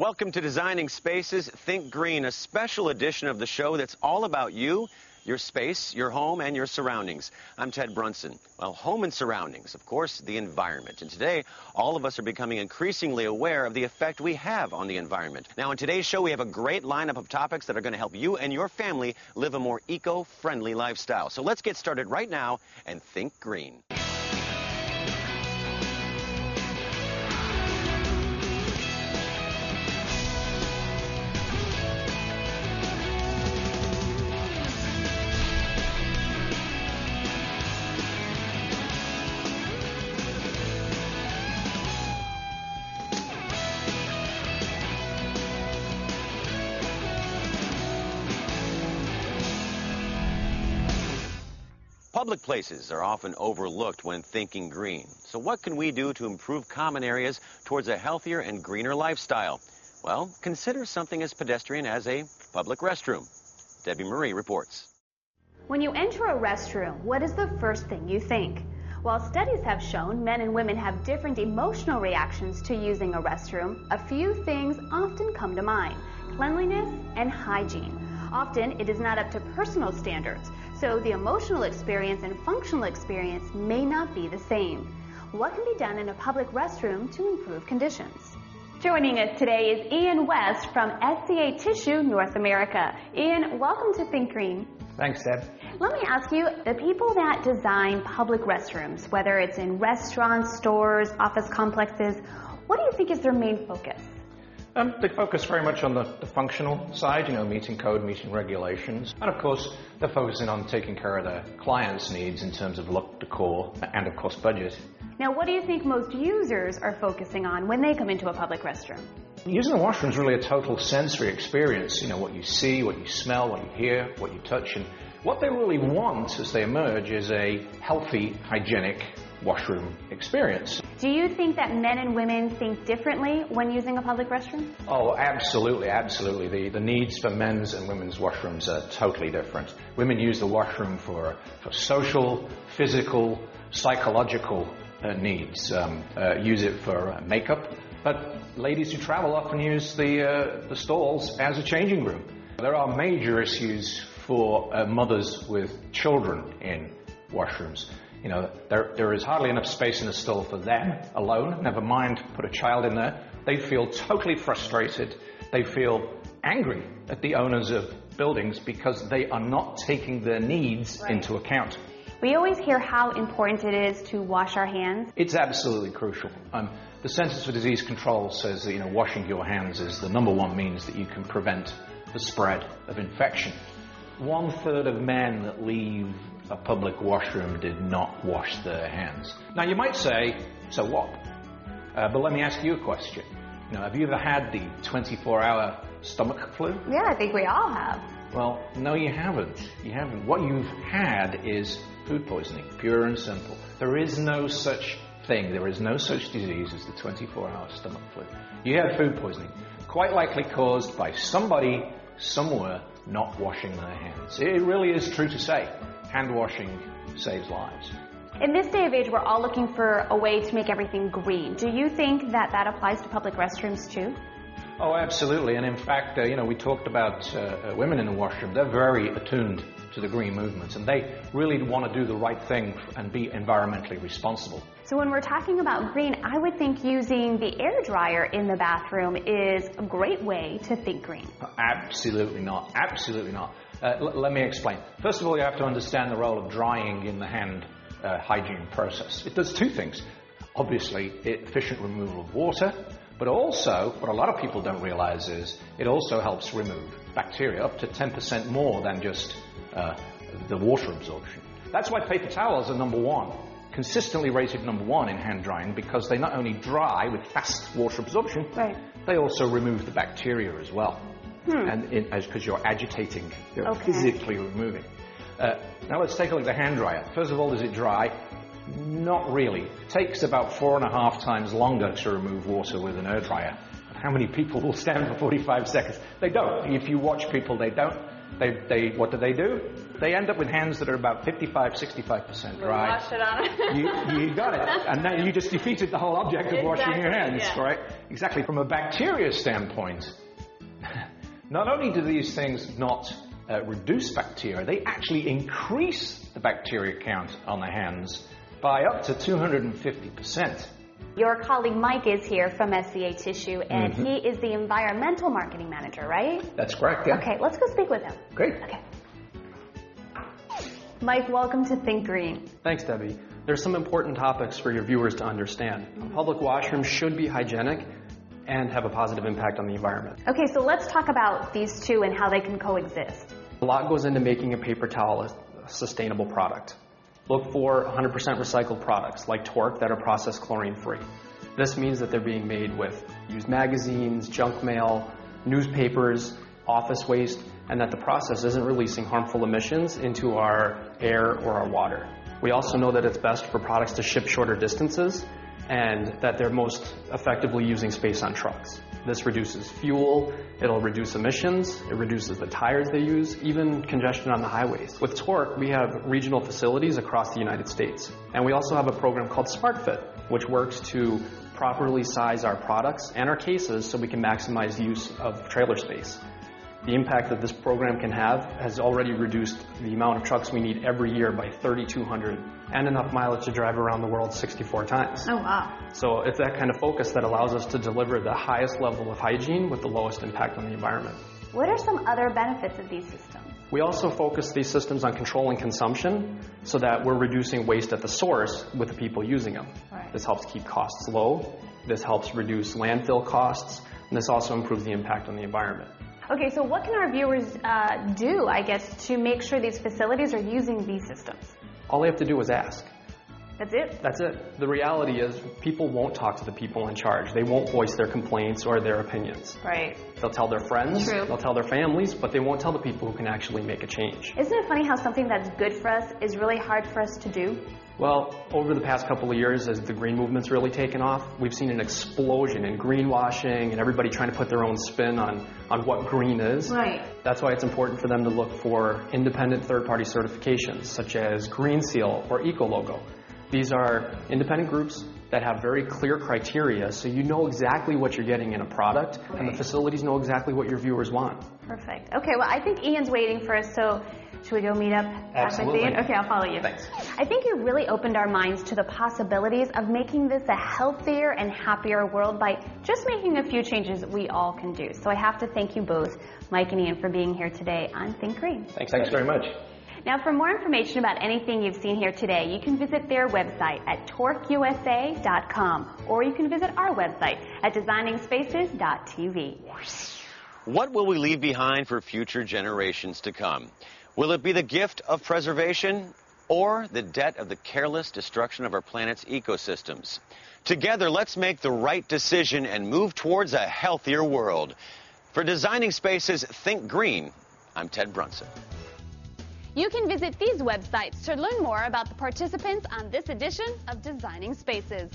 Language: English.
Welcome to Designing Spaces, Think Green, a special edition of the show that's all about you, your space, your home, and your surroundings. I'm Ted Brunson. Well, home and surroundings, of course, the environment. And today, all of us are becoming increasingly aware of the effect we have on the environment. Now, in today's show, we have a great lineup of topics that are going to help you and your family live a more eco-friendly lifestyle. So let's get started right now and think green. Public places are often overlooked when thinking green. So what can we do to improve common areas towards a healthier and greener lifestyle? Well, consider something as pedestrian as a public restroom. Debbie Marie reports. When you enter a restroom, what is the first thing you think? While studies have shown men and women have different emotional reactions to using a restroom, a few things often come to mind: cleanliness and hygiene. Often, it is not up to personal standards, so the emotional experience and functional experience may not be the same. What can be done in a public restroom to improve conditions? Joining us today is Ian West from SCA Tissue North America. Ian, welcome to Think Green. Thanks, Deb. Let me ask you, the people that design public restrooms, whether it's in restaurants, stores, office complexes, what do you think is their main focus? They focus very much on the functional side, meeting code, meeting regulations. And of course, they're focusing on taking care of their clients' needs in terms of look, decor, and of course, budget. Now, what do you think most users are focusing on when they come into a public restroom? Using the washroom is really a total sensory experience. What you see, what you smell, what you hear, what you touch. And what they really want as they emerge is a healthy, hygienic washroom experience. Do you think that men and women think differently when using a public restroom? Oh, absolutely, absolutely. The needs for men's and women's washrooms are totally different. Women use the washroom for social, physical, psychological needs. Use it for makeup, but ladies who travel often use the stalls as a changing room. There are major issues for mothers with children in washrooms. There is hardly enough space in the stall for them alone, never mind put a child in there. They feel totally frustrated. They feel angry at the owners of buildings because they are not taking their needs into account. We always hear how important it is to wash our hands. It's absolutely crucial. The Centers for Disease Control says that washing your hands is the #1 means that you can prevent the spread of infection. 1/3 of men that leave a public washroom did not wash their hands. Now you might say, so what? But let me ask you a question. Have you ever had the 24-hour stomach flu? Yeah, I think we all have. Well, no, you haven't. You haven't. What you've had is food poisoning, pure and simple. There is no such thing. There is no such disease as the 24-hour stomach flu. You had food poisoning, quite likely caused by somebody somewhere not washing their hands. It really is true to say, hand washing saves lives. In this day of age, we're all looking for a way to make everything green. Do you think that applies to public restrooms too? Oh, absolutely. And in fact, we talked about women in the washroom. They're very attuned to the green movement, and they really want to do the right thing and be environmentally responsible. So when we're talking about green, I would think using the air dryer in the bathroom is a great way to think green. Absolutely not. Absolutely not. Let me explain. First of all, you have to understand the role of drying in the hand hygiene process. It does two things. Obviously, efficient removal of water, but also, what a lot of people don't realize is, it also helps remove bacteria up to 10% more than just the water absorption. That's why paper towels are #1, consistently rated #1 in hand drying, because they not only dry with fast water absorption, they also remove the bacteria as well. And because you're agitating, you're physically removing. Now let's take a look at the hand dryer. First of all, does it dry? Not really. It takes about 4.5 times longer to remove water with an air dryer. How many people will stand for 45 seconds? They don't. If you watch people, they don't. What do? They end up with hands that are about 55-65% dry. Wash it on. You got it. And then you just defeated the whole object of washing your hands, yeah. right? Exactly. From a bacteria standpoint, not only do these things not reduce bacteria, they actually increase the bacteria count on the hands by up to 250%. Your colleague Mike is here from SCA Tissue, and he is the environmental marketing manager, right? That's correct, yeah. Okay, let's go speak with him. Great. Okay. Mike, welcome to Think Green. Thanks, Debbie. There's some important topics for your viewers to understand. Public washrooms should be hygienic and have a positive impact on the environment. Okay, so let's talk about these two and how they can coexist. A lot goes into making a paper towel a sustainable product. Look for 100% recycled products like Torque that are processed chlorine-free. This means that they're being made with used magazines, junk mail, newspapers, office waste, and that the process isn't releasing harmful emissions into our air or our water. We also know that it's best for products to ship shorter distances and that they're most effectively using space on trucks. This reduces fuel, it'll reduce emissions, it reduces the tires they use, even congestion on the highways. With Torque, we have regional facilities across the United States. And we also have a program called SmartFit, which works to properly size our products and our cases so we can maximize the use of trailer space. The impact that this program can have has already reduced the amount of trucks we need every year by 3,200 and enough mileage to drive around the world 64 times. Oh, wow. So it's that kind of focus that allows us to deliver the highest level of hygiene with the lowest impact on the environment. What are some other benefits of these systems? We also focus these systems on controlling consumption so that we're reducing waste at the source with the people using them. Right. This helps keep costs low, this helps reduce landfill costs, and this also improves the impact on the environment. Okay, so what can our viewers do, I guess, to make sure these facilities are using these systems? All they have to do is ask. That's it? That's it. The reality is people won't talk to the people in charge. They won't voice their complaints or their opinions. Right. They'll tell their friends, True. They'll tell their families, but they won't tell the people who can actually make a change. Isn't it funny how something that's good for us is really hard for us to do? Well, over the past couple of years, as the green movement's really taken off, we've seen an explosion in greenwashing and everybody trying to put their own spin on what green is. Right. That's why it's important for them to look for independent third-party certifications, such as Green Seal or Eco-Logo. These are independent groups that have very clear criteria, so you know exactly what you're getting in a product, and the facilities know exactly what your viewers want. Perfect. Okay, well, I think Ian's waiting for us, so should we go meet up? Absolutely. Ian? Okay, I'll follow you. Thanks. I think you really opened our minds to the possibilities of making this a healthier and happier world by just making a few changes that we all can do. So I have to thank you both, Mike and Ian, for being here today on Think Green. Thanks very much. Now, for more information about anything you've seen here today, you can visit their website at torqueusa.com, or you can visit our website at designingspaces.tv. What will we leave behind for future generations to come? Will it be the gift of preservation or the debt of the careless destruction of our planet's ecosystems? Together, let's make the right decision and move towards a healthier world. For Designing Spaces, Think Green, I'm Ted Brunson. You can visit these websites to learn more about the participants on this edition of Designing Spaces.